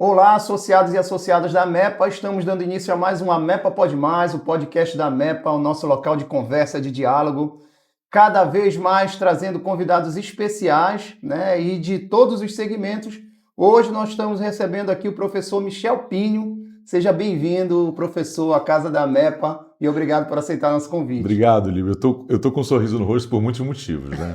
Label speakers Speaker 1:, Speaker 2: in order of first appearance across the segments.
Speaker 1: Olá, associados e associadas da MEPA, estamos dando início a mais uma MEPA Pode Mais, o podcast da MEPA, o nosso local de conversa, de diálogo, cada vez mais trazendo convidados especiais, né, e de todos os segmentos. Hoje nós estamos recebendo aqui o professor Michel Pinho. Seja bem-vindo, professor, à casa da MEPA, e obrigado por aceitar nosso convite.
Speaker 2: Obrigado, Lívia. Eu tô com um sorriso no rosto por muitos motivos, né?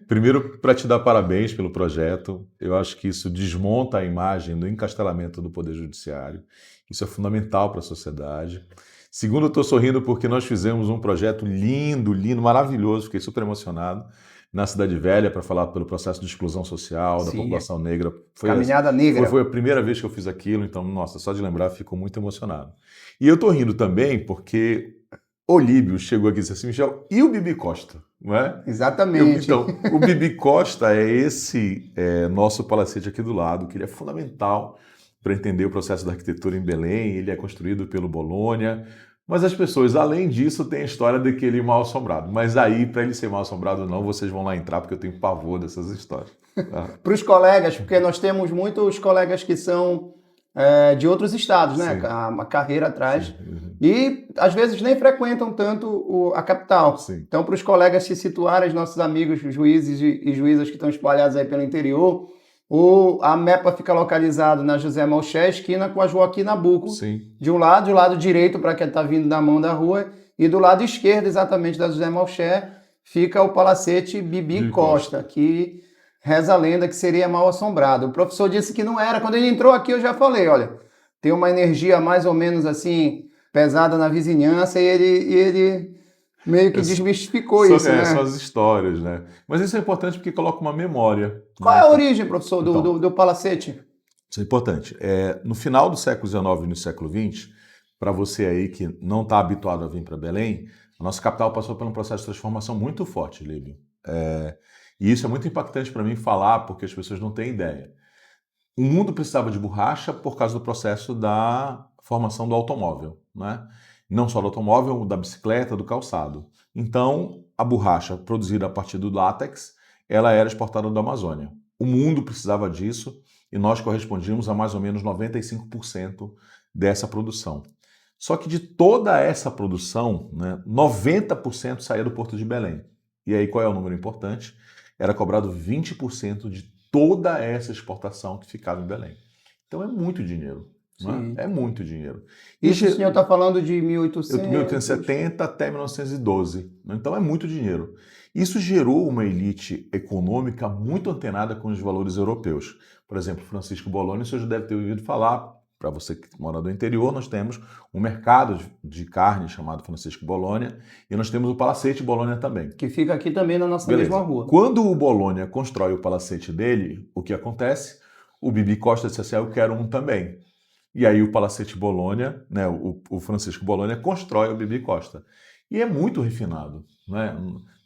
Speaker 2: Primeiro, para te dar parabéns pelo projeto. Eu acho que isso desmonta a imagem do encastelamento do Poder Judiciário. Isso é fundamental para a sociedade. Segundo, eu estou sorrindo porque nós fizemos um projeto lindo, maravilhoso, fiquei super emocionado, na Cidade Velha, para falar pelo processo de exclusão social da população negra.
Speaker 1: Caminhada Negra.
Speaker 2: Foi a primeira vez que eu fiz aquilo, então, nossa, só de lembrar, fico muito emocionado. E eu estou rindo também porque o Líbio chegou aqui e disse assim, Michel, e o Bibi Costa? Não é?
Speaker 1: Exatamente.
Speaker 2: Então, o Bibi Costa é esse nosso palacete aqui do lado, que ele é fundamental para entender o processo da arquitetura em Belém. Ele é construído pelo Bolonha, mas as pessoas, além disso, têm a história de que ele é mal assombrado. Mas aí, para ele ser mal assombrado ou não, vocês vão lá entrar, porque eu tenho pavor dessas histórias. Tá?
Speaker 1: Para os colegas, porque nós temos muitos colegas que são de outros estados, né? Uma carreira atrás.
Speaker 2: Sim.
Speaker 1: E às vezes nem frequentam tanto a capital.
Speaker 2: Sim.
Speaker 1: Então, para os colegas se situarem, os nossos amigos juízes e juízas que estão espalhados aí pelo interior, a MEPA fica localizado na José Malché, esquina com a Joaquim Nabuco.
Speaker 2: Sim.
Speaker 1: Do lado direito, para quem está vindo da mão da rua, e do lado esquerdo, exatamente da José Malché, fica o palacete Bibi Costa, que reza a lenda que seria mal assombrado. O professor disse que não era. Quando ele entrou aqui, eu já falei, olha, tem uma energia mais ou menos assim, pesada na vizinhança, e ele meio que desmistificou isso, né?
Speaker 2: São as histórias, né? Mas isso é importante porque coloca uma memória.
Speaker 1: Qual é a origem, professor, do palacete?
Speaker 2: Isso é importante. No final do século XIX e no século XX, para você aí que não está habituado a vir para Belém, a nossa capital passou por um processo de transformação muito forte, Líbio. E isso é muito impactante para mim falar, porque as pessoas não têm ideia. O mundo precisava de borracha por causa do processo da formação do automóvel, né? Não só do automóvel, da bicicleta, do calçado. Então, a borracha produzida a partir do látex, ela era exportada da Amazônia. O mundo precisava disso e nós correspondíamos a mais ou menos 95% dessa produção. Só que de toda essa produção, né, 90% saía do Porto de Belém. E aí qual é o número importante? Era cobrado 20% de toda essa exportação que ficava em Belém. Então é muito dinheiro. Né? É muito dinheiro.
Speaker 1: Isso o senhor está falando de 1800...
Speaker 2: 1870 até 1912. Então é muito dinheiro. Isso gerou uma elite econômica muito antenada com os valores europeus. Por exemplo, Francisco Bolonha, o senhor já deve ter ouvido falar. Para você que mora do interior, nós temos um mercado de carne chamado Francisco Bolonha e nós temos o Palacete Bolonha também.
Speaker 1: Que fica aqui também na nossa mesma rua.
Speaker 2: Quando o Bolonha constrói o palacete dele, o que acontece? O Bibi Costa disse assim, eu quero um também. E aí o Palacete Bolonha, né, o Francisco Bolonha constrói o Bibi Costa. E é muito refinado, né?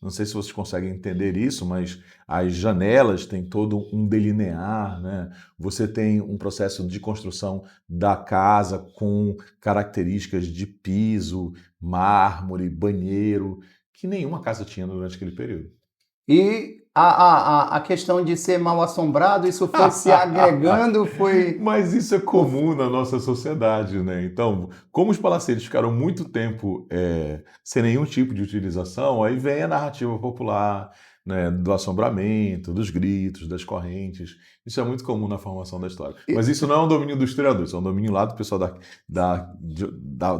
Speaker 2: Não sei se vocês conseguem entender isso, mas as janelas têm todo um delinear, né? Você tem um processo de construção da casa com características de piso, mármore, banheiro, que nenhuma casa tinha durante aquele período.
Speaker 1: E a questão de ser mal assombrado, isso foi se agregando, foi...
Speaker 2: Mas isso é comum na nossa sociedade, né? Então, como os palacetes ficaram muito tempo sem nenhum tipo de utilização, aí vem a narrativa popular, né, do assombramento, dos gritos, das correntes. Isso é muito comum na formação da história. Mas isso não é um domínio do historiador, isso é um domínio lá do pessoal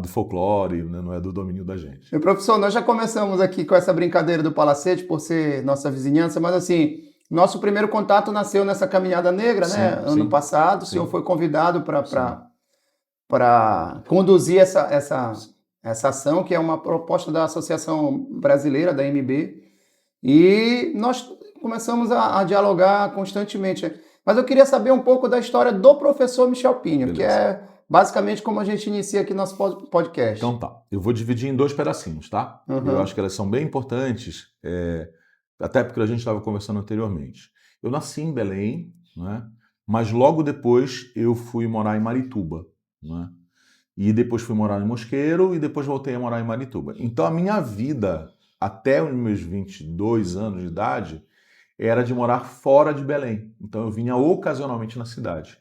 Speaker 2: do folclore, né? Não é do domínio da gente.
Speaker 1: Meu professor, nós já começamos aqui com essa brincadeira do palacete, por ser nossa vizinhança, mas assim, nosso primeiro contato nasceu nessa Caminhada Negra, né? Ano passado, o senhor foi convidado para conduzir essa ação, que é uma proposta da Associação Brasileira, da AMB, e nós começamos a dialogar constantemente. Mas eu queria saber um pouco da história do professor Michel Pinho, que é basicamente como a gente inicia aqui nosso podcast.
Speaker 2: Então tá, eu vou dividir em dois pedacinhos, tá? Eu acho que elas são bem importantes, até porque a gente estava conversando anteriormente. Eu nasci em Belém, né? Mas logo depois eu fui morar em Marituba, né? E depois fui morar em Mosqueiro e depois voltei a morar em Marituba. Então a minha vida, até os meus 22 anos de idade, era de morar fora de Belém. Então eu vinha ocasionalmente na cidade.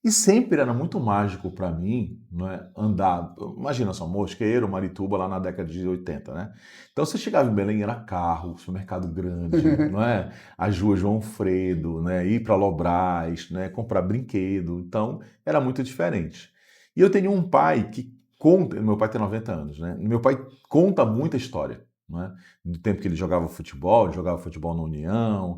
Speaker 2: E sempre era muito mágico para mim, não é, andar. Imagina só, Mosqueiro, Marituba, lá na década de 80, né? Então você chegava em Belém, era carro, supermercado grande, não é? As ruas João Alfredo, né? Ir para Lobras, né? Comprar brinquedo. Então era muito diferente. E eu tenho um pai que conta. Meu pai tem 90 anos, né? E meu pai conta muita história. Não é? Do tempo que ele jogava futebol na União,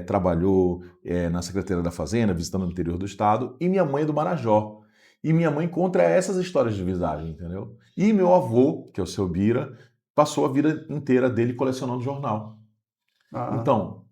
Speaker 2: trabalhou na Secretaria da Fazenda, visitando o interior do estado, e minha mãe é do Marajó. E minha mãe conta essas histórias de visagem, entendeu? E meu avô, que é o seu Bira, passou a vida inteira dele colecionando jornal.
Speaker 1: Ah,
Speaker 2: Então,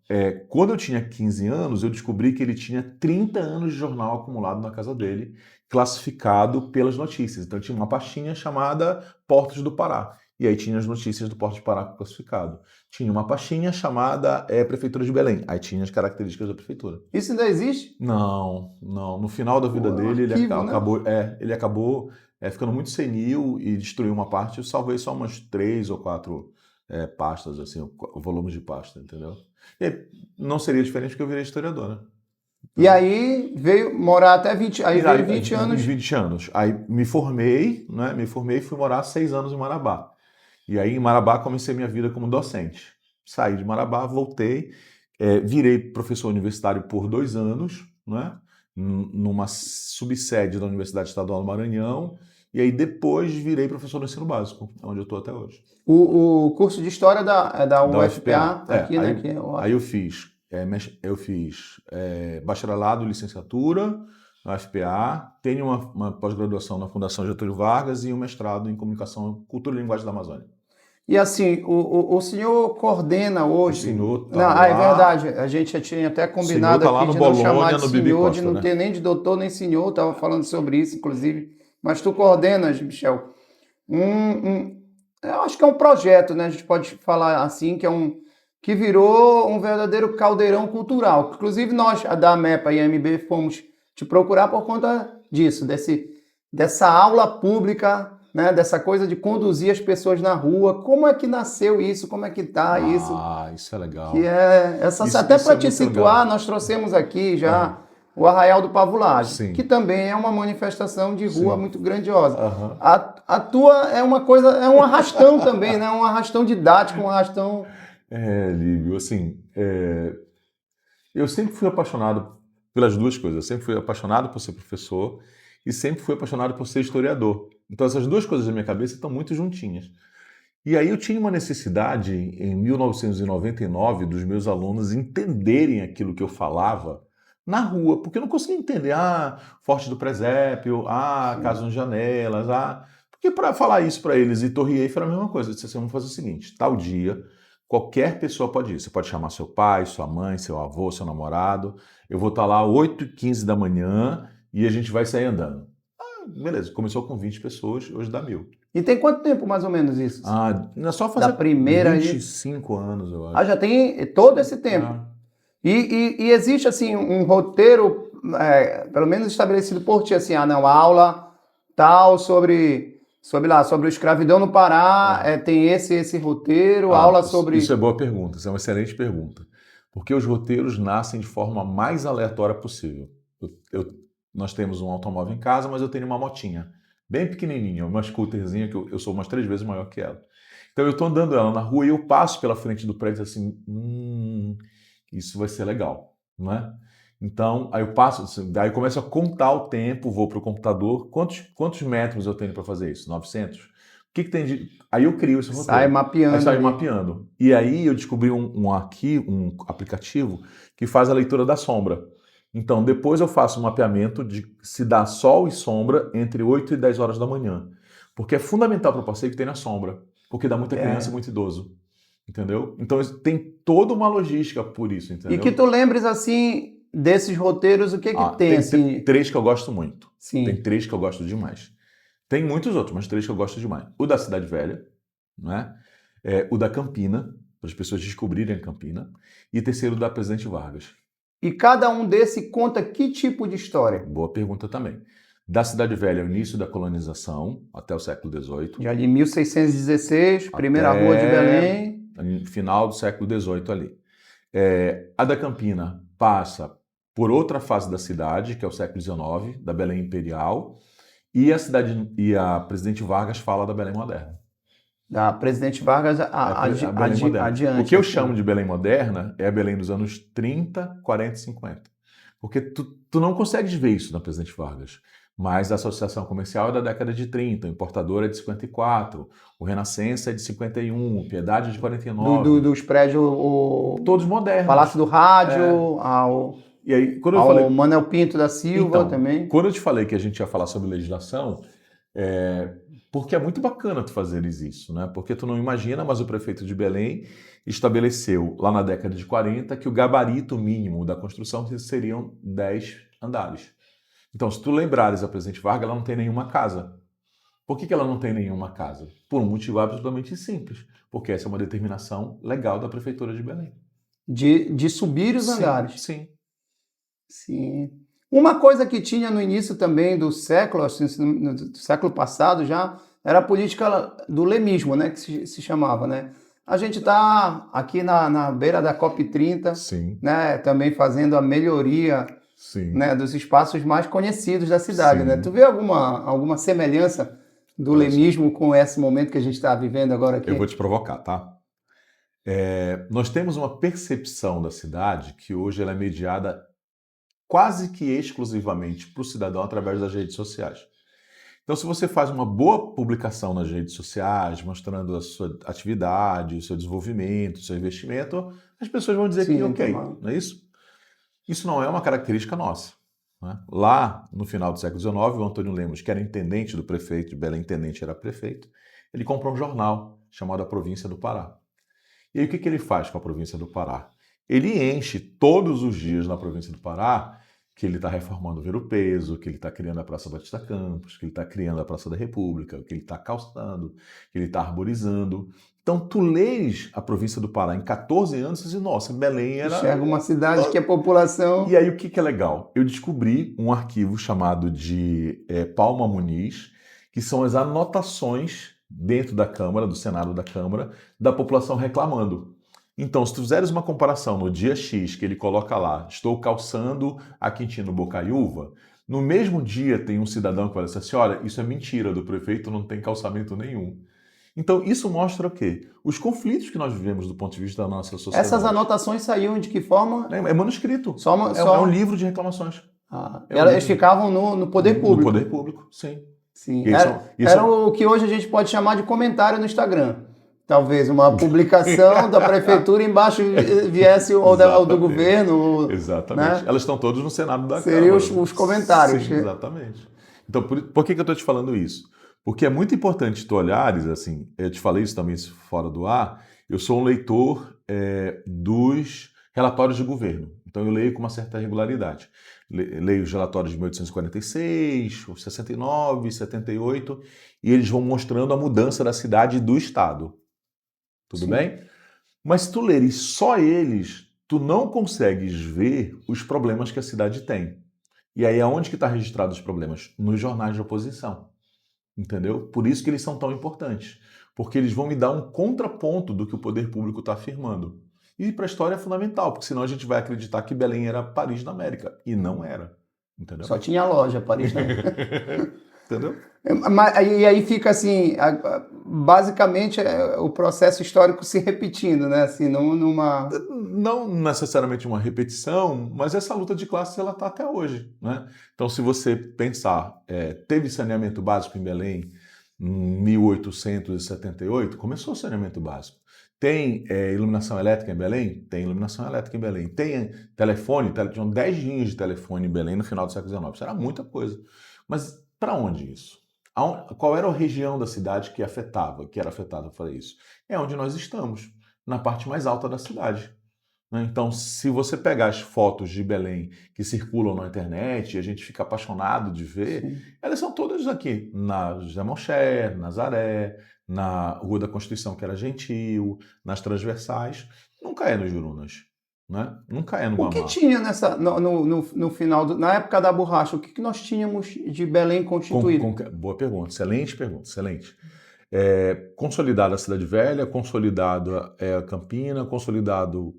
Speaker 2: quando eu tinha 15 anos, eu descobri que ele tinha 30 anos de jornal acumulado na casa dele, classificado pelas notícias. Então, tinha uma pastinha chamada Portos do Pará. E aí tinha as notícias do Porto de Pará classificado. Tinha uma pastinha chamada Prefeitura de Belém. Aí tinha as características da prefeitura.
Speaker 1: isso ainda existe?
Speaker 2: Não, não. No final da vida
Speaker 1: Pô, é um
Speaker 2: dele,
Speaker 1: arquivo, né?
Speaker 2: ele acabou ficando muito senil e destruiu uma parte. Eu salvei só umas 3 ou 4 pastas, assim, volumes de pasta, entendeu? E não seria diferente porque eu virei historiador, né?
Speaker 1: E aí veio morar até 20, aí
Speaker 2: E
Speaker 1: veio
Speaker 2: aí,
Speaker 1: 20 anos.
Speaker 2: 20 anos. Aí me formei, né? Me formei e fui morar 6 anos em Marabá. E aí em Marabá comecei minha vida como docente. Saí de Marabá, voltei, virei professor universitário por 2 anos, né? Numa subsede da Universidade Estadual do Maranhão. E aí depois virei professor do ensino básico, onde eu estou até hoje.
Speaker 1: O curso de História da
Speaker 2: Da
Speaker 1: UFPA,
Speaker 2: UFPA.
Speaker 1: aqui, né? Que é
Speaker 2: Aí eu fiz bacharelado e licenciatura na UFPA, tenho uma pós-graduação na Fundação Getúlio Vargas e um mestrado em Comunicação, Cultura e Linguagem da Amazônia.
Speaker 1: E assim, o senhor coordena
Speaker 2: O
Speaker 1: hoje.
Speaker 2: senhor tá
Speaker 1: Não, é
Speaker 2: lá,
Speaker 1: verdade. A gente já tinha até
Speaker 2: o senhor
Speaker 1: combinado
Speaker 2: tá lá
Speaker 1: aqui
Speaker 2: no
Speaker 1: de não chamar
Speaker 2: Bolonha,
Speaker 1: de
Speaker 2: no Bibi
Speaker 1: senhor, de
Speaker 2: Costa,
Speaker 1: não
Speaker 2: né?
Speaker 1: ter nem de doutor nem senhor. Estava falando sobre isso, inclusive. Mas tu coordenas, Michel, eu acho que é um projeto, né? A gente pode falar assim, que virou um verdadeiro caldeirão cultural. Inclusive nós, da MEPA e a MB, fomos te procurar por conta disso, dessa aula pública, né? Dessa coisa de conduzir as pessoas na rua. Como é que nasceu isso? Como é que tá isso?
Speaker 2: Ah, isso é
Speaker 1: Que
Speaker 2: legal.
Speaker 1: é até
Speaker 2: Isso
Speaker 1: para
Speaker 2: é
Speaker 1: te
Speaker 2: muito
Speaker 1: situar,
Speaker 2: legal.
Speaker 1: nós trouxemos aqui
Speaker 2: Aham.
Speaker 1: já o Arraial do Pavulagem, que
Speaker 2: Sim,
Speaker 1: também é uma manifestação de rua
Speaker 2: sim.
Speaker 1: muito grandiosa.
Speaker 2: Aham.
Speaker 1: A tua é uma coisa, é um arrastão também, né? Um arrastão didático, um arrastão.
Speaker 2: Lívio, assim, eu sempre fui apaixonado pelas duas coisas. Eu sempre fui apaixonado por ser professor e sempre fui apaixonado por ser historiador. Então essas duas coisas na minha cabeça estão muito juntinhas. E aí eu tinha uma necessidade, em 1999, dos meus alunos entenderem aquilo que eu falava na rua, porque eu não conseguia entender, Forte do Presépio, Casa
Speaker 1: Sim.
Speaker 2: nas Janelas, Porque para falar isso para eles e Torre Eiffel era a mesma coisa. Eu disse assim, vamos fazer o seguinte, tal dia, qualquer pessoa pode ir. Você pode chamar seu pai, sua mãe, seu avô, seu namorado. Eu vou estar lá 8h15 da manhã e a gente vai sair andando. Beleza, começou com 20 pessoas, hoje dá 1.000.
Speaker 1: E tem quanto tempo mais ou menos isso?
Speaker 2: Não é só
Speaker 1: Da
Speaker 2: fazer
Speaker 1: primeira aí.
Speaker 2: 25 anos, eu
Speaker 1: Ah,
Speaker 2: acho.
Speaker 1: já tem todo esse tempo.
Speaker 2: Ah,
Speaker 1: E existe assim um roteiro, pelo menos estabelecido por ti, assim, não, a aula tal sobre a escravidão no Pará,
Speaker 2: ah.
Speaker 1: tem esse roteiro, aula
Speaker 2: Isso é
Speaker 1: sobre.
Speaker 2: boa pergunta, isso é uma excelente pergunta. Porque os roteiros nascem de forma mais aleatória possível. Nós temos um automóvel em casa, mas eu tenho uma motinha, bem pequenininha, uma scooterzinha, que eu sou umas 3 vezes maior que ela. Então eu estou andando ela na rua e eu passo pela frente do prédio assim, isso vai ser legal, não é? Então, aí eu passo, daí eu começo a contar o tempo, vou para o computador, quantos metros eu tenho para fazer isso? 900? O que tem de... Aí eu crio esse
Speaker 1: Sai
Speaker 2: roteiro. Aí
Speaker 1: mapeando
Speaker 2: saio
Speaker 1: ali.
Speaker 2: mapeando. E aí eu descobri um aplicativo que faz a leitura da sombra. Então, depois eu faço um mapeamento de se dá sol e sombra entre 8 e 10 horas da manhã. Porque é fundamental para o passeio que tenha sombra. Porque dá muita criança e
Speaker 1: É.
Speaker 2: muito idoso. Entendeu? Então tem toda uma logística por isso,
Speaker 1: E que
Speaker 2: entendeu?
Speaker 1: tu lembres assim desses roteiros, o que que tem
Speaker 2: Tem
Speaker 1: assim?
Speaker 2: 3 que eu gosto muito. Tem
Speaker 1: Sim.
Speaker 2: 3 que eu gosto demais. Tem muitos outros, mas 3 que eu gosto demais. O da Cidade Velha, né? O da Campina, para as pessoas descobrirem a Campina. E terceiro, da Presidente Vargas.
Speaker 1: E cada um desse conta que tipo de história?
Speaker 2: Boa pergunta também. Da Cidade Velha, o início da colonização, até o século XVIII.
Speaker 1: Já de 1616, primeira rua de
Speaker 2: Até
Speaker 1: Belém.
Speaker 2: final do século XVIII ali. A da Campina passa por outra fase da cidade, que é o século XIX, da Belém Imperial, e a Presidente Vargas fala da Belém Moderna.
Speaker 1: Da Presidente Vargas
Speaker 2: A Belém Moderna.
Speaker 1: adiante.
Speaker 2: O que eu chamo de Belém Moderna é a Belém dos anos 30, 40 e 50. Porque tu não consegues ver isso na Presidente Vargas. Mas a associação comercial é da década de 30, o importador é de 54, o Renascença é de 51, o Piedade é de 49.
Speaker 1: Dos prédios,
Speaker 2: todos modernos.
Speaker 1: Palácio do Rádio,
Speaker 2: E aí, quando eu
Speaker 1: ao
Speaker 2: falei...
Speaker 1: Manuel Pinto da Silva
Speaker 2: então,
Speaker 1: também.
Speaker 2: Quando eu te falei que a gente ia falar sobre legislação, porque é muito bacana tu fazeres isso, né? Porque tu não imagina, mas o prefeito de Belém estabeleceu lá na década de 40 que o gabarito mínimo da construção seriam 10 andares. Então, se tu lembrares a Presidente Vargas, ela não tem nenhuma casa. Por que ela não tem nenhuma casa? Por um motivo absolutamente simples. Porque essa é uma determinação legal da Prefeitura de Belém.
Speaker 1: De subir os andares.
Speaker 2: Sim.
Speaker 1: Uma coisa que tinha no início também do século, assim, do século passado já, era a política do lemismo, né, que se chamava, né? A gente está aqui na beira da COP30, né, também fazendo a melhoria, né, dos espaços mais conhecidos da cidade, né? Tu vê alguma semelhança do lemismo com esse momento que a gente está vivendo agora aqui?
Speaker 2: Eu vou te provocar, tá? Nós temos uma percepção da cidade que hoje ela é mediada quase que exclusivamente para o cidadão através das redes sociais. Então, se você faz uma boa publicação nas redes sociais, mostrando a sua atividade, o seu desenvolvimento, o seu investimento, as pessoas vão dizer que ok, não é isso? Isso não é uma característica nossa. Né? Lá, no final do século XIX, o Antônio Lemos, que era intendente do prefeito, de Belém, intendente era prefeito, ele comprou um jornal chamado A Província do Pará. E aí o que ele faz com a Província do Pará? Ele enche todos os dias na Província do Pará que ele está reformando o Ver-o-Peso, que ele está criando a Praça Batista Campos, que ele está criando a Praça da República, que ele está calçando, que ele está arborizando. Então, tu lês a Província do Pará em 14 anos e diz, nossa, Belém era...
Speaker 1: Enxerga uma cidade que a população...
Speaker 2: E aí, o que é legal? Eu descobri um arquivo chamado de Palma Muniz, que são as anotações dentro da Câmara, do Senado da Câmara, da população reclamando. Então, se tu fizeres uma comparação no dia X, que ele coloca lá, estou calçando a Quintino Bocaiúva, no mesmo dia tem um cidadão que vai dizer assim, olha, isso é mentira do prefeito, não tem calçamento nenhum. Então, isso mostra o quê? Os conflitos que nós vivemos do ponto de vista da nossa sociedade.
Speaker 1: Essas anotações saíam de que forma?
Speaker 2: É manuscrito. É um livro de reclamações.
Speaker 1: Eles ficavam no poder público.
Speaker 2: No poder público, sim.
Speaker 1: Era o que hoje a gente pode chamar de comentário no Instagram. Talvez uma publicação da prefeitura embaixo viesse ou do governo.
Speaker 2: Exatamente. Né? Elas estão todas no Senado da Câmara.
Speaker 1: Seriam os comentários.
Speaker 2: Sim, exatamente. Então, por que eu estou te falando isso? Porque é muito importante tu olhares, assim, eu te falei isso também fora do ar, eu sou um leitor dos relatórios de governo. Então eu leio com uma certa regularidade. Leio os relatórios de 1846, 69, 78, e eles vão mostrando a mudança da cidade e do estado. Tudo bem? Mas se tu leres só eles, tu não consegues ver os problemas que a cidade tem. E aí aonde que está registrado os problemas? Nos jornais de oposição. Entendeu? Por isso que eles são tão importantes. Porque eles vão me dar um contraponto do que o poder público está afirmando. E para a história é fundamental, porque senão a gente vai acreditar que Belém era Paris da América. E não era. Entendeu?
Speaker 1: Só tinha loja, Paris da América.
Speaker 2: Entendeu?
Speaker 1: E aí fica assim, basicamente o processo histórico se repetindo, né? Assim,
Speaker 2: não necessariamente uma repetição, mas essa luta de classe ela está até hoje, né? Então, se você pensar, teve saneamento básico em Belém em 1878, começou o saneamento básico. Tem iluminação elétrica em Belém? Tem iluminação elétrica em Belém. Tem telefone, tinham 10 linhas de telefone em Belém no final do século XIX. Isso era muita coisa. Mas para onde isso? Qual era a região da cidade que era afetada por isso? É onde nós estamos, na parte mais alta da cidade. Então, se você pegar as fotos de Belém que circulam na internet e a gente fica apaixonado de ver, elas são todas aqui, na José Moncher, Nazaré, na Rua da Constituição, que era Gentil, nas transversais, nunca é nos Jurunas. Né? Nunca é no Guamá.
Speaker 1: O que tinha no final, na época da borracha, o que nós tínhamos de Belém constituído?
Speaker 2: Boa pergunta, excelente pergunta, excelente. Consolidado a Cidade Velha, consolidado Campina, consolidado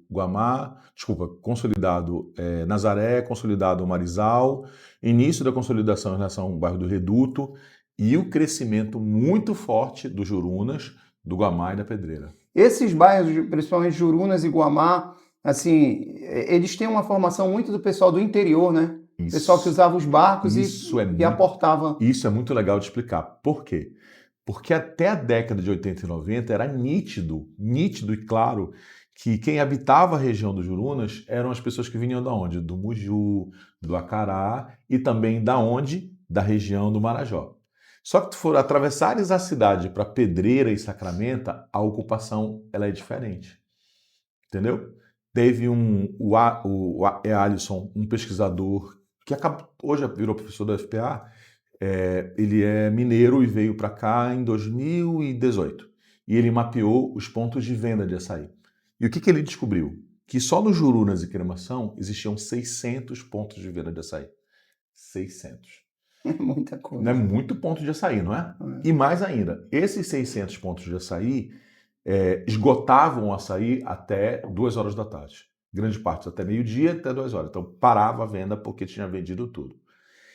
Speaker 2: consolidado Nazaré, consolidado Marizal, início da consolidação em relação ao bairro do Reduto e o crescimento muito forte dos Jurunas, do Guamá e da Pedreira.
Speaker 1: Esses bairros, principalmente Jurunas e Guamá, assim, eles têm uma formação muito do pessoal do interior, né?
Speaker 2: Isso,
Speaker 1: pessoal que usava os barcos e aportava.
Speaker 2: Isso é muito legal de explicar. Por quê? Porque até a década de 80 e 90 era nítido e claro que quem habitava a região dos Jurunas eram as pessoas que vinham da onde? Do Muju, do Acará e também da onde? Da região do Marajó. Só que tu for atravessares a cidade para Pedreira e Sacramento, a ocupação ela é diferente. Entendeu? Teve o Alisson, um pesquisador que hoje virou professor da UFPA, ele é mineiro e veio para cá em 2018. E ele mapeou os pontos de venda de açaí. E o que ele descobriu? Que só no Jurunas e Cremação existiam 600 pontos de venda de açaí. 600.
Speaker 1: É muita coisa.
Speaker 2: Não é muito ponto de açaí, não é? E mais ainda, esses 600 pontos de açaí esgotavam o açaí até 2 horas da tarde. Grande parte até meio-dia, até 2 horas. Então parava a venda porque tinha vendido tudo.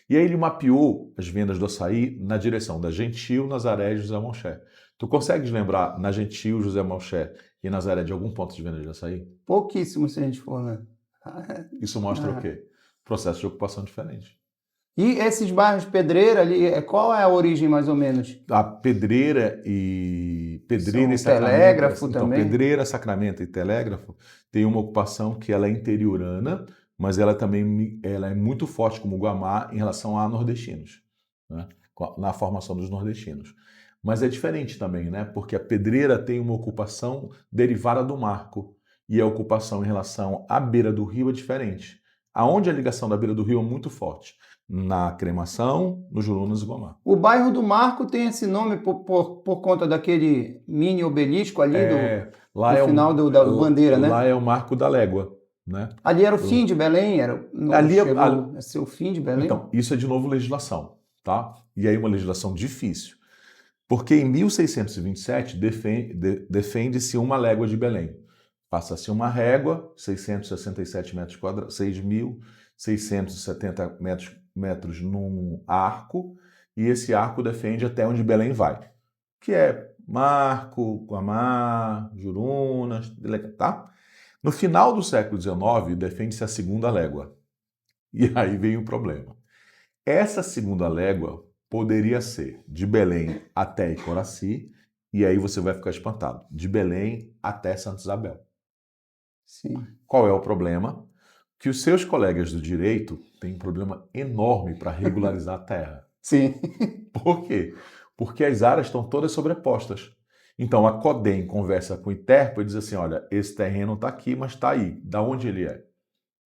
Speaker 2: E aí ele mapeou as vendas do açaí na direção da Gentil, Nazaré e José Malcher. Tu consegues lembrar na Gentil, José Malcher e Nazaré de algum ponto de venda de açaí?
Speaker 1: Pouquíssimo, se a gente for, né?
Speaker 2: Isso mostra o quê? Processo de ocupação diferente.
Speaker 1: E esses bairros Pedreira ali, qual é a origem mais ou menos?
Speaker 2: A Pedreira e Sacramento.
Speaker 1: Telégrafo
Speaker 2: então,
Speaker 1: também?
Speaker 2: Pedreira, Sacramento e Telégrafo tem uma ocupação que ela é interiorana, mas ela também é muito forte como Guamá em relação a nordestinos, né? Na formação dos nordestinos. Mas é diferente também, né? Porque a Pedreira tem uma ocupação derivada do marco e a ocupação em relação à beira do rio é diferente. Aonde a ligação da beira do rio é muito forte? Na Cremação, no Jurunas e Guamá.
Speaker 1: O bairro do Marco tem esse nome por conta daquele mini obelisco ali do final da bandeira, né?
Speaker 2: Lá é o Marco da Légua. Né?
Speaker 1: Ali era o fim de Belém? Chegou a ser o fim de Belém?
Speaker 2: Então, isso é de novo legislação, tá? E aí uma legislação difícil. Porque em 1627 defende-se uma légua de Belém. Passa-se uma régua, 667 metros quadrados, 6.670 metros num arco, e esse arco defende até onde Belém vai, que é Marco, Guamá, Jurunas, tá? No final do século XIX, defende-se a segunda légua. E aí vem o problema. Essa segunda légua poderia ser de Belém até Icoraci, e aí você vai ficar espantado, de Belém até Santa Isabel.
Speaker 1: Sim.
Speaker 2: Qual é o problema? Que os seus colegas do direito têm um problema enorme para regularizar a terra.
Speaker 1: Sim.
Speaker 2: Por quê? Porque as áreas estão todas sobrepostas. Então a CODEM conversa com o ITERPA e diz assim, olha, esse terreno está aqui, mas está aí. Da onde ele é?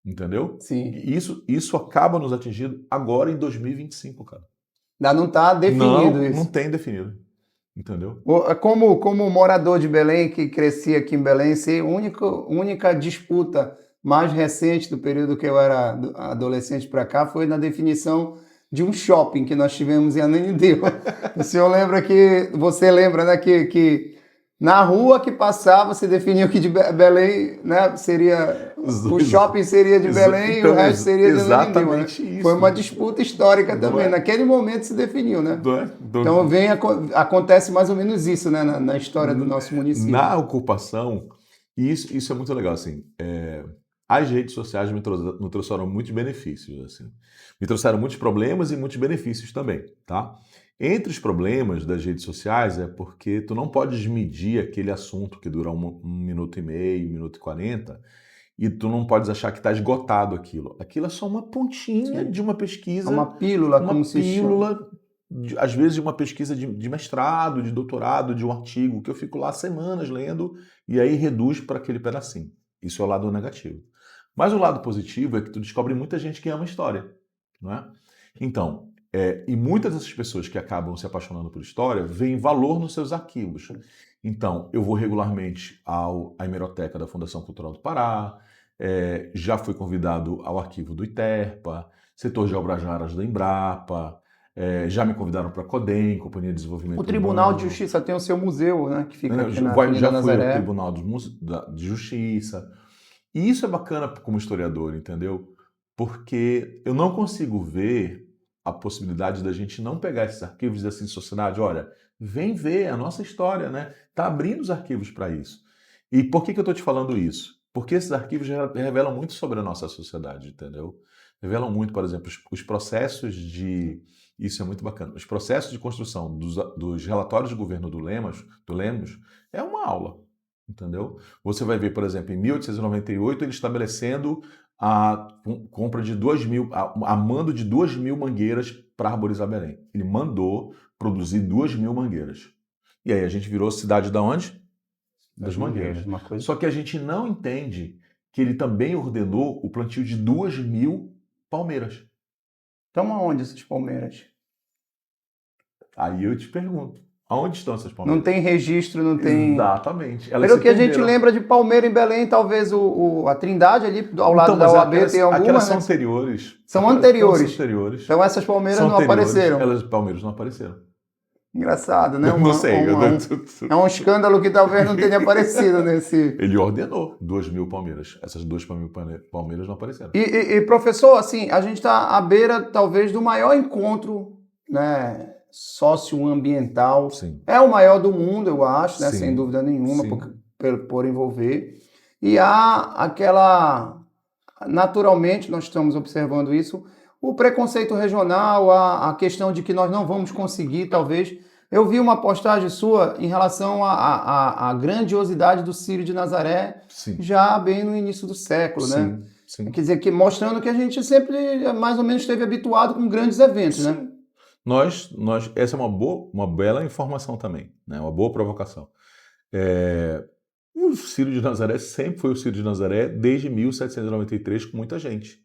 Speaker 2: Entendeu?
Speaker 1: Sim.
Speaker 2: E isso acaba nos atingindo agora em 2025, cara.
Speaker 1: Ainda não está definido isso.
Speaker 2: Não tem definido. Entendeu?
Speaker 1: Como morador de Belém, que cresci aqui em Belém, ser única disputa mais recente do período que eu era adolescente para cá foi na definição de um shopping que nós tivemos em Ananindeua. Você lembra, né, que na rua que passava se definiu que de Belém, né, seria o shopping seria de Belém então, e o resto seria de Ananindeua. Né? Foi uma disputa histórica também. Naquele momento se definiu, né? Então acontece mais ou menos isso, né, na história do nosso município.
Speaker 2: Na ocupação, isso é muito legal, assim. As redes sociais me trouxeram muitos benefícios, assim. Me trouxeram muitos problemas e muitos benefícios também, tá? Entre os problemas das redes sociais é porque tu não podes medir aquele assunto que dura 1 minuto e meio, 1 minuto e 40, e tu não podes achar que está esgotado aquilo. Aquilo é só uma pontinha de uma pesquisa.
Speaker 1: Uma pílula, como se chama.
Speaker 2: Às vezes de uma pesquisa de mestrado, de doutorado, de um artigo, que eu fico lá semanas lendo, e aí reduz para aquele pedacinho. Isso é o lado negativo. Mas o lado positivo é que tu descobre muita gente que ama história, não é? Então, e muitas dessas pessoas que acabam se apaixonando por história veem valor nos seus arquivos. Então, eu vou regularmente à hemeroteca da Fundação Cultural do Pará, já fui convidado ao arquivo do ITERPA, setor de obras raras da Embrapa, Já me convidaram para a CODEM, Companhia de Desenvolvimento
Speaker 1: O Tribunal de
Speaker 2: Urbano.
Speaker 1: Justiça tem o seu museu, né, que fica aqui na
Speaker 2: Já
Speaker 1: Avenida
Speaker 2: fui ao
Speaker 1: Nazaré.
Speaker 2: Tribunal de Justiça. E isso é bacana como historiador, entendeu? Porque eu não consigo ver a possibilidade da gente não pegar esses arquivos e dizer assim, sociedade, olha, vem ver a nossa história, né? Está abrindo os arquivos para isso. E por que eu estou te falando isso? Porque esses arquivos revelam muito sobre a nossa sociedade, entendeu? Revelam muito, por exemplo, os processos de... Isso é muito bacana. Os processos de construção dos relatórios de governo do Lemos é uma aula, entendeu? Você vai ver, por exemplo, em 1898, ele estabelecendo a compra de 2.000, a mando de 2.000 mangueiras para arborizar Belém. Ele mandou produzir 2.000 mangueiras. E aí a gente virou cidade da onde? Das mangueiras.
Speaker 1: Uma coisa.
Speaker 2: Só que a gente não entende que ele também ordenou o plantio de 2.000 palmeiras.
Speaker 1: Estão aonde essas palmeiras?
Speaker 2: Aí eu te pergunto, aonde estão essas palmeiras?
Speaker 1: Não tem registro, não tem...
Speaker 2: Exatamente.
Speaker 1: Pelo que a gente lembra de palmeira em Belém, talvez a Trindade ali ao lado da OAB tem algumas...
Speaker 2: Aquelas são anteriores.
Speaker 1: São anteriores.
Speaker 2: São anteriores.
Speaker 1: Então essas palmeiras não apareceram.
Speaker 2: Elas palmeiras não apareceram.
Speaker 1: Engraçado, né?
Speaker 2: Não sei.
Speaker 1: É um escândalo que talvez não tenha aparecido nesse...
Speaker 2: Ele ordenou 2.000 palmeiras. Essas 2.000 palmeiras não apareceram.
Speaker 1: E professor, assim, a gente está à beira, talvez, do maior encontro, né, socioambiental.
Speaker 2: Sim.
Speaker 1: É o maior do mundo, eu acho, né?
Speaker 2: Sim.
Speaker 1: Sem dúvida nenhuma, por envolver. E há aquela... Naturalmente, nós estamos observando isso, o preconceito regional, a questão de que nós não vamos conseguir, talvez. Eu vi uma postagem sua em relação à grandiosidade do Círio de Nazaré,
Speaker 2: Sim.
Speaker 1: já bem no início do século, né?
Speaker 2: Sim.
Speaker 1: Quer dizer, que mostrando que a gente sempre, mais ou menos, esteve habituado com grandes eventos,
Speaker 2: Sim.
Speaker 1: né?
Speaker 2: Essa é uma bela informação também, né? Uma boa provocação. O Círio de Nazaré sempre foi o Círio de Nazaré desde 1793 com muita gente.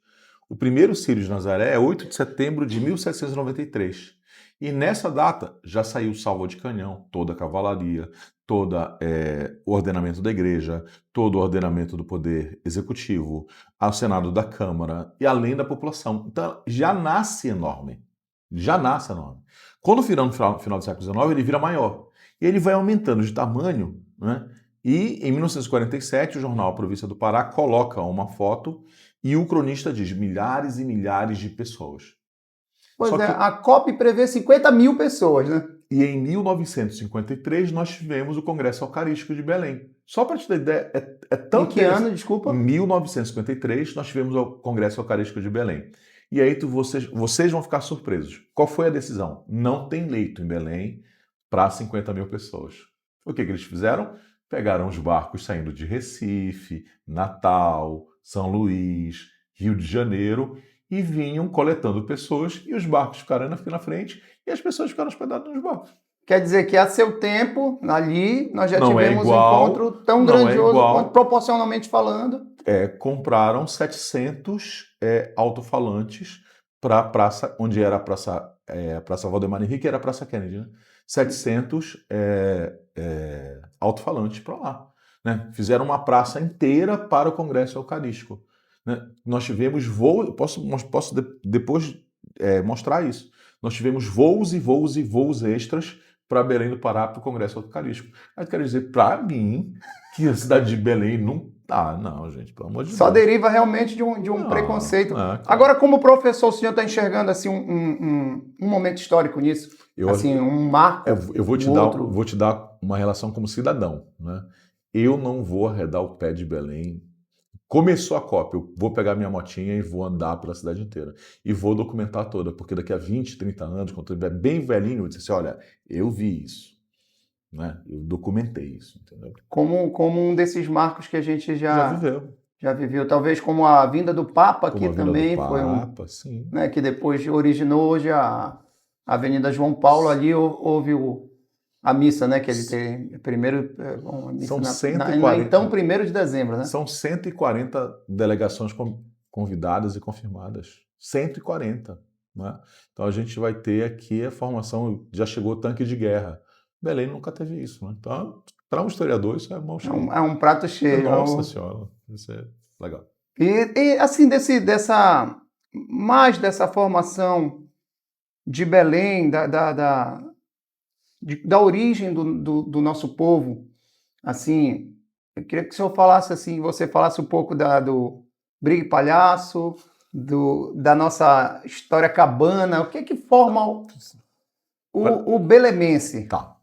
Speaker 2: O primeiro Círio de Nazaré é 8 de setembro de 1793. E nessa data já saiu salva de canhão, toda a cavalaria, todo o ordenamento da igreja, todo o ordenamento do poder executivo, ao Senado da Câmara e além da população. Então já nasce enorme. Quando no final do século XIX ele vira maior. E ele vai aumentando de tamanho, né? E em 1947 o jornal A Província do Pará coloca uma foto e o cronista diz milhares e milhares de pessoas.
Speaker 1: Pois a COP prevê 50 mil pessoas, né?
Speaker 2: E em 1953 nós tivemos o Congresso Eucarístico de Belém. Só para te ter ideia, é tão...
Speaker 1: Em que ano, desculpa?
Speaker 2: Em 1953 nós tivemos o Congresso Eucarístico de Belém. E aí vocês vão ficar surpresos. Qual foi a decisão? Não tem leito em Belém para 50 mil pessoas. O que eles fizeram? Pegaram os barcos saindo de Recife, Natal, São Luís, Rio de Janeiro e vinham coletando pessoas e os barcos ficaram na frente e as pessoas ficaram hospedadas nos barcos.
Speaker 1: Quer dizer que a seu tempo, ali, nós já tivemos um encontro tão grandioso quanto proporcionalmente falando.
Speaker 2: Compraram 700 alto-falantes para a praça, onde era a Praça Valdemar Henrique, era a Praça Kennedy, né? 700 alto-falantes para lá. Né? Fizeram uma praça inteira para o Congresso Eucarístico. Né? Nós tivemos voos, posso depois mostrar isso. Nós tivemos voos e voos e voos extras para Belém do Pará para o Congresso Eucarístico. Mas quero dizer, para mim, que a cidade de Belém não... não, gente, pelo amor de Deus.
Speaker 1: Só deriva realmente de um preconceito. Agora, como professor, o senhor está enxergando assim, um momento histórico nisso? Um marco?
Speaker 2: Eu vou te dar uma relação como cidadão. Né? Eu não vou arredar o pé de Belém. Começou a COP, eu vou pegar minha motinha e vou andar pela cidade inteira. E vou documentar toda, porque daqui a 20, 30 anos, quando eu estiver bem velhinho, eu vou dizer assim, olha, eu vi isso. Né? Eu documentei isso, entendeu?
Speaker 1: Como um desses marcos que a gente já
Speaker 2: viveu.
Speaker 1: Talvez como a vinda do Papa
Speaker 2: como
Speaker 1: aqui também
Speaker 2: Papa,
Speaker 1: foi
Speaker 2: sim.
Speaker 1: Né, que depois originou hoje a Avenida João Paulo, ali houve a missa, né, que ele tem primeiro a missa
Speaker 2: são 140,
Speaker 1: então 1º de dezembro, né?
Speaker 2: São 140 delegações convidadas e confirmadas. 140, né? Então a gente vai ter aqui a formação, já chegou o tanque de guerra. Belém nunca teve isso, né? Então, para um historiador, isso é mão cheia.
Speaker 1: É um prato cheio.
Speaker 2: Nossa Senhora, isso é legal.
Speaker 1: E assim, dessa formação de Belém, da origem do nosso povo, assim, eu queria que o senhor falasse assim, você falasse um pouco do Brigue Palhaço, da nossa história cabana, o que é que forma o belemense?
Speaker 2: Tá.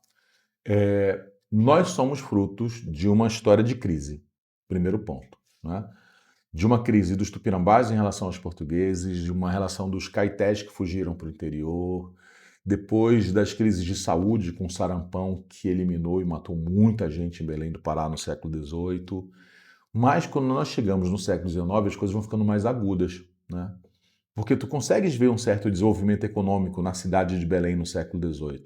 Speaker 2: Nós somos frutos de uma história de crise, primeiro ponto, né? De uma crise dos tupinambás em relação aos portugueses, de uma relação dos caetés que fugiram para o interior, depois das crises de saúde com o sarampão que eliminou e matou muita gente em Belém do Pará no século XVIII. Mas quando nós chegamos no século XIX, as coisas vão ficando mais agudas, né? Porque tu consegues ver um certo desenvolvimento econômico na cidade de Belém no século XVIII.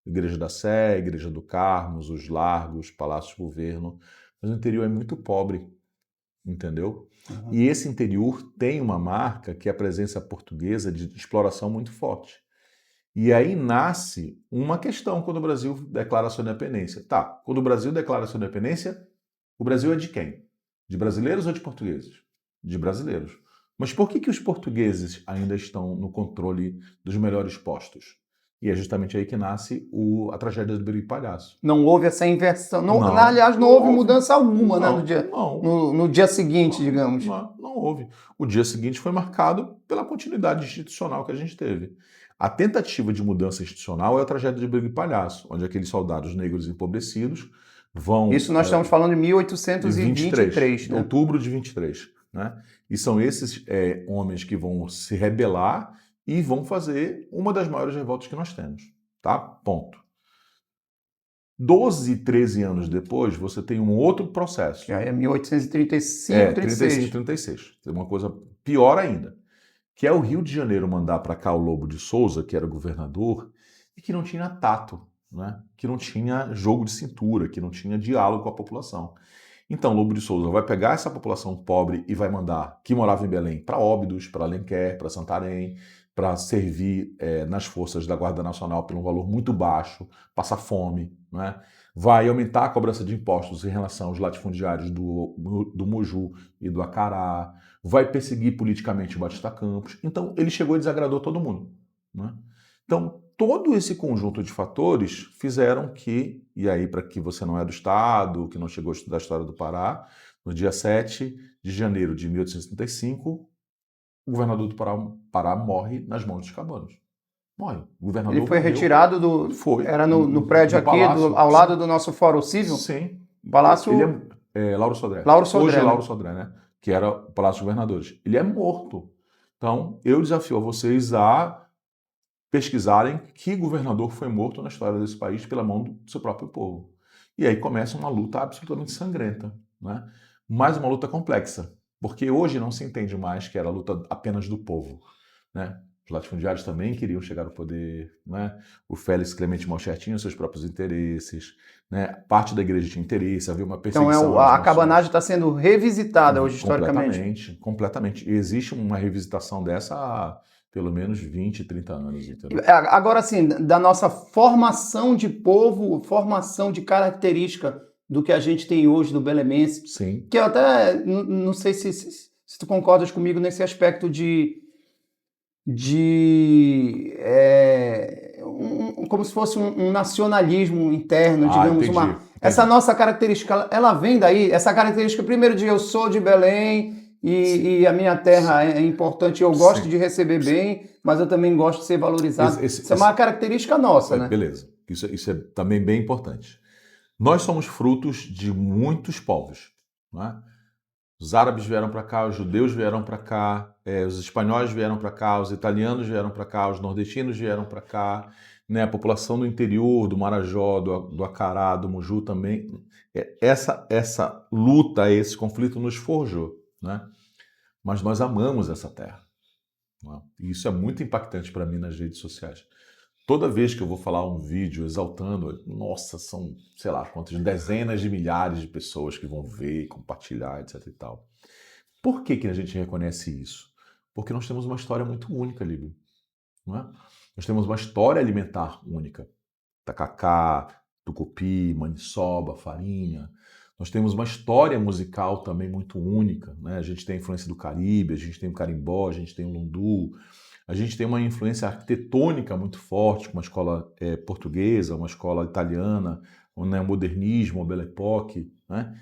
Speaker 2: Igreja da Sé, Igreja do Carmo, os Largos, Palácio do Governo. Mas o interior é muito pobre, entendeu?
Speaker 1: Uhum.
Speaker 2: E esse interior tem uma marca que é a presença portuguesa de exploração muito forte. E aí nasce uma questão quando o Brasil declara sua independência. Tá, quando o Brasil declara sua independência, o Brasil é de quem? De brasileiros ou de portugueses? De brasileiros. Mas por que os portugueses ainda estão no controle dos melhores postos? E é justamente aí que nasce a tragédia do Brigue Palhaço.
Speaker 1: Não houve essa inversão. Não,
Speaker 2: Não,
Speaker 1: aliás, não houve mudança alguma, né,
Speaker 2: não,
Speaker 1: no dia seguinte, digamos.
Speaker 2: não houve. O dia seguinte foi marcado pela continuidade institucional que a gente teve. A tentativa de mudança institucional é a tragédia de Brigue Palhaço, onde aqueles soldados negros empobrecidos vão...
Speaker 1: Isso nós estamos falando de 1823, né?
Speaker 2: Outubro de 23, né? E são esses homens que vão se rebelar e vão fazer uma das maiores revoltas que nós temos, tá? Ponto. 12, 13 anos depois, você tem um outro processo.
Speaker 1: Já é 1835,
Speaker 2: 35, 36. Tem uma coisa pior ainda, que é o Rio de Janeiro mandar para cá o Lobo de Souza, que era governador, e que não tinha tato, né? Que não tinha jogo de cintura, que não tinha diálogo com a população. Então, Lobo de Souza vai pegar essa população pobre e vai mandar, que morava em Belém, para Óbidos, para Alenquer, para Santarém, para servir nas forças da Guarda Nacional por um valor muito baixo, passar fome, né? Vai aumentar a cobrança de impostos em relação aos latifundiários do Moju e do Acará, vai perseguir politicamente o Batista Campos. Então, ele chegou e desagradou todo mundo, né? Então, todo esse conjunto de fatores fizeram que, e aí para que você não é do Estado, que não chegou a estudar a história do Pará, no dia 7 de janeiro de 1835, o governador do Pará morre nas mãos dos cabanos. Morre. O governador
Speaker 1: ele foi
Speaker 2: morreu.
Speaker 1: Retirado era no prédio aqui,
Speaker 2: palácio,
Speaker 1: ao lado do nosso Fórum Civil?
Speaker 2: Sim.
Speaker 1: Palácio...
Speaker 2: Ele Lauro Sodré.
Speaker 1: Lauro Sodré,
Speaker 2: Hoje
Speaker 1: né?
Speaker 2: Lauro Sodré, né? Que era o Palácio dos Governadores. Ele é morto. Então, eu desafio a vocês a pesquisarem que governador foi morto na história desse país pela mão do seu próprio povo. E aí começa uma luta absolutamente sangrenta, né? Mas uma luta complexa, porque hoje não se entende mais que era a luta apenas do povo, né? Os latifundiários também queriam chegar ao poder, né? O Félix Clemente Mochet tinha seus próprios interesses, né? Parte da igreja tinha interesse, havia uma perseguição.
Speaker 1: Então a cabanagem está sendo revisitada hoje, historicamente.
Speaker 2: Completamente. E existe uma revisitação dessa há pelo menos 20, 30 anos. Entendeu?
Speaker 1: Agora, assim, da nossa formação de povo, formação de característica do que a gente tem hoje do belemense.
Speaker 2: Sim.
Speaker 1: Que eu até não sei se tu concordas comigo nesse aspecto como se fosse um nacionalismo interno, digamos.
Speaker 2: Entendi.
Speaker 1: Essa nossa característica, ela vem daí? Essa característica, primeiro, de eu sou de Belém e a minha terra é importante, eu gosto de receber bem, mas eu também gosto de ser valorizado. Isso é uma característica nossa, né?
Speaker 2: Beleza. Isso é também bem importante. Nós somos frutos de muitos povos, né? Os árabes vieram para cá, os judeus vieram para cá, os espanhóis vieram para cá, os italianos vieram para cá, os nordestinos vieram para cá, né? A população do interior, do Marajó, do Acará, do Moju também. Essa luta, esse conflito nos forjou, né? Mas nós amamos essa terra, né? E isso é muito impactante para mim nas redes sociais. Toda vez que eu vou falar um vídeo exaltando, nossa, são, sei lá, quantas dezenas de milhares de pessoas que vão ver, compartilhar, etc e tal. Por que a gente reconhece isso? Porque nós temos uma história muito única, Líbio, não é? Nós temos uma história alimentar única. Tacacá, tucupi, maniçoba, farinha. Nós temos uma história musical também muito única, né? A gente tem a influência do Caribe, a gente tem o carimbó, a gente tem o lundu, a gente tem uma influência arquitetônica muito forte, com uma escola portuguesa, uma escola italiana, o neomodernismo, a Belle Époque, né?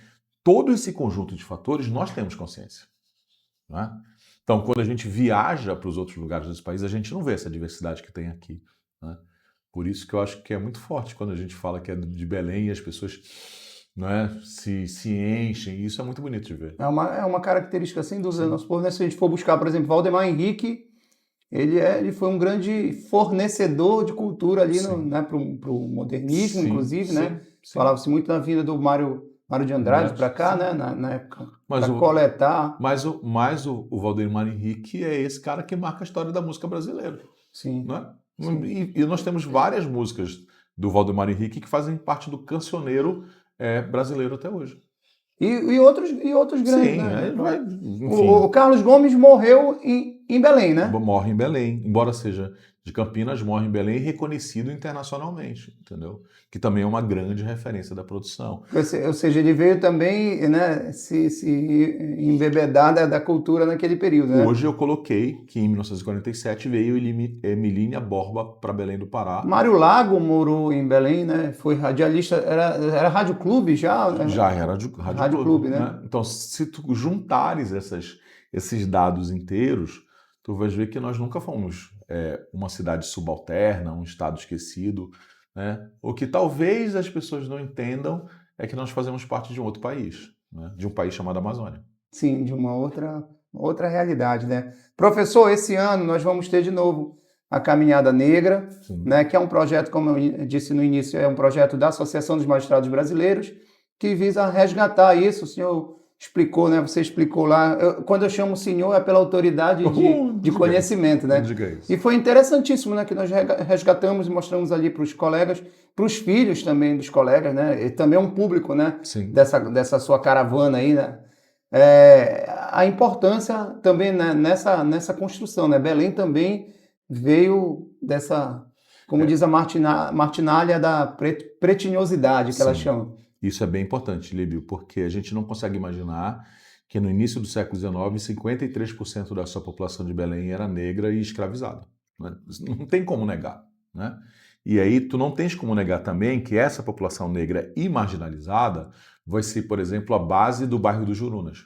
Speaker 2: Todo esse conjunto de fatores nós temos consciência, né? Então, quando a gente viaja para os outros lugares desse país, a gente não vê essa diversidade que tem aqui, né? Por isso que eu acho que é muito forte quando a gente fala que é de Belém e as pessoas, né, se enchem. E isso é muito bonito de ver.
Speaker 1: É uma característica, sem dúvida, do nosso povo, né? Se a gente for buscar, por exemplo, Valdemar Henrique, ele foi um grande fornecedor de cultura ali, né, para o modernismo, inclusive, né? Falava-se muito na vinda do Mário de Andrade para cá, né? Na época, para coletar.
Speaker 2: Mas o Valdemar Henrique é esse cara que marca a história da música brasileira.
Speaker 1: Sim.
Speaker 2: Né? Sim. E nós temos várias músicas do Valdemar Henrique que fazem parte do cancioneiro brasileiro até hoje.
Speaker 1: E outros grandes,
Speaker 2: sim,
Speaker 1: né?
Speaker 2: Enfim.
Speaker 1: O Carlos Gomes morreu em Belém, né?
Speaker 2: Morre em Belém, embora seja de Campinas, morre em Belém, reconhecido internacionalmente, entendeu? Que também é uma grande referência da produção.
Speaker 1: Ou seja, ele veio também, né, se embebedar da cultura naquele período, né?
Speaker 2: Hoje eu coloquei que em 1947 veio Emilínia Borba para Belém do Pará.
Speaker 1: Mário Lago morou em Belém, né? Foi radialista, era Rádio Clube já? Né?
Speaker 2: Já era Rádio Clube,
Speaker 1: né?
Speaker 2: Então, se tu juntares esses dados inteiros, tu vais ver que nós nunca fomos uma cidade subalterna, um estado esquecido, né? O que talvez as pessoas não entendam é que nós fazemos parte de um outro país, né? De um país chamado Amazônia.
Speaker 1: Sim, de uma outra realidade, né? Professor, esse ano nós vamos ter de novo a Caminhada Negra, né? Que é um projeto, como eu disse no início, é um projeto da Associação dos Magistrados Brasileiros, que visa resgatar isso. O senhor explicou, né? Você explicou lá. Quando eu chamo o senhor é pela autoridade de conhecimento, né? E foi interessantíssimo, né? Que nós resgatamos e mostramos ali para os colegas, para os filhos também dos colegas, né? E também um público, né?
Speaker 2: Sim.
Speaker 1: Dessa sua caravana aí, né? A importância também, né, nessa construção, né? Belém também veio dessa, como diz a martinalha da pretinhosidade, que ela chama.
Speaker 2: Isso é bem importante, Líbio, porque a gente não consegue imaginar que no início do século XIX, 53% da sua população de Belém era negra e escravizada, né? Não tem como negar, né? E aí tu não tens como negar também que essa população negra e marginalizada vai ser, por exemplo, a base do bairro dos Jurunas,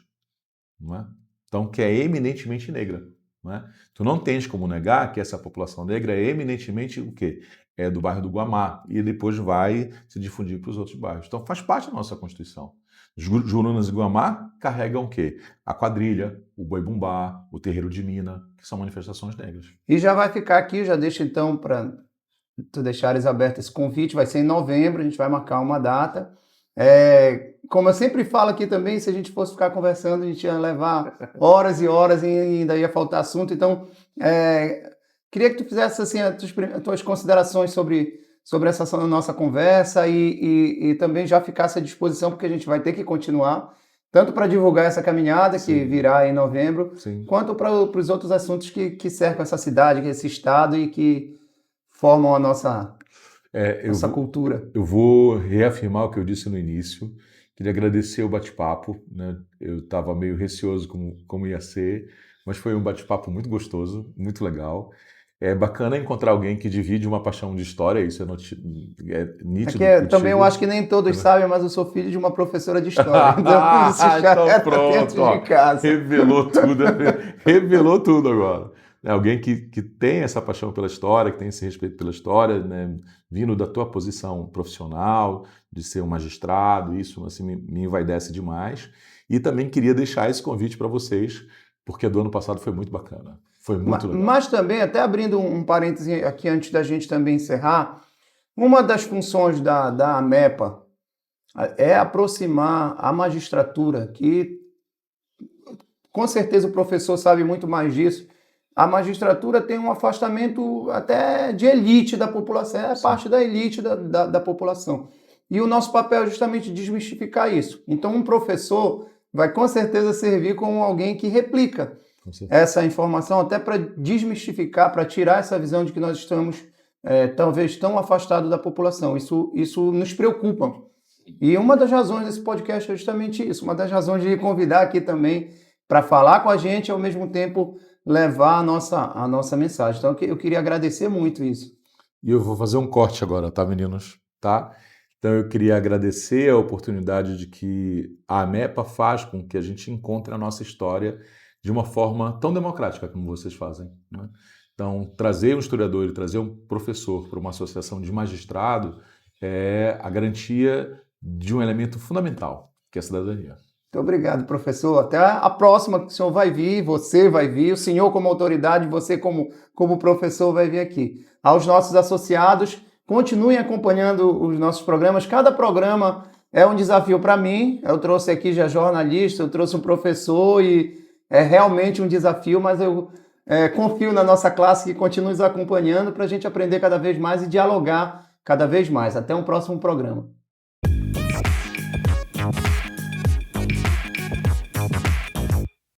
Speaker 2: não é? Então, que é eminentemente negra, não é? Tu não tens como negar que essa população negra é eminentemente o quê? É do bairro do Guamá, e depois vai se difundir para os outros bairros. Então faz parte da nossa Constituição. Jurunas e Guamá carregam o quê? A quadrilha, o boi-bumbá, o terreiro de Mina, que são manifestações negras.
Speaker 1: E já vai ficar aqui, já deixa então para tu deixares aberto esse convite, vai ser em novembro, a gente vai marcar uma data. Como eu sempre falo aqui também, se a gente fosse ficar conversando, a gente ia levar horas e horas e ainda ia faltar assunto. Então, queria que tu fizesse assim, as tuas considerações sobre essa nossa conversa e também já ficasse à disposição, porque a gente vai ter que continuar, tanto para divulgar essa caminhada, sim, que virá em novembro, sim, quanto para os outros assuntos que cercam essa cidade, esse estado e que formam a nossa cultura.
Speaker 2: Eu vou reafirmar o que eu disse no início. Queria agradecer o bate-papo, né? Eu estava meio receoso como ia ser, mas foi um bate-papo muito gostoso, muito legal. É bacana encontrar alguém que divide uma paixão de história, isso é nítido.
Speaker 1: Também eu acho que nem todos sabem, mas eu sou filho de uma professora de história. Então, isso já
Speaker 2: então pronto, ó, de casa. Revelou tudo agora. Alguém que tem essa paixão pela história, que tem esse respeito pela história, né, vindo da tua posição profissional, de ser um magistrado, isso assim, me envaidece demais. E também queria deixar esse convite para vocês, porque do ano passado foi muito bacana. Foi muito legal.
Speaker 1: Mas também, até abrindo um parêntese aqui antes da gente também encerrar, uma das funções da AMEPA é aproximar a magistratura, que com certeza o professor sabe muito mais disso. A magistratura tem um afastamento até de elite da população, é parte da elite da população. E o nosso papel é justamente desmistificar isso. Então, um professor vai com certeza servir como alguém que replica essa informação, até para desmistificar, para tirar essa visão de que nós estamos talvez tão afastados da população. Isso nos preocupa. E uma das razões desse podcast é justamente isso, uma das razões de convidar aqui também para falar com a gente e ao mesmo tempo levar a nossa mensagem. Então eu queria agradecer muito isso.
Speaker 2: E eu vou fazer um corte agora, tá, meninos? Tá? Então eu queria agradecer a oportunidade de que a AMEPA faz com que a gente encontre a nossa história de uma forma tão democrática como vocês fazem, né? Então, trazer um historiador e trazer um professor para uma associação de magistrado é a garantia de um elemento fundamental, que é a cidadania.
Speaker 1: Muito obrigado, professor. Até a próxima que o senhor vai vir, você vai vir, o senhor como autoridade, você como professor vai vir aqui. Aos nossos associados, continuem acompanhando os nossos programas. Cada programa é um desafio para mim. Eu trouxe aqui já jornalista, eu trouxe um professor e é realmente um desafio, mas eu confio na nossa classe que continue nos acompanhando para a gente aprender cada vez mais e dialogar cada vez mais. Até um próximo programa.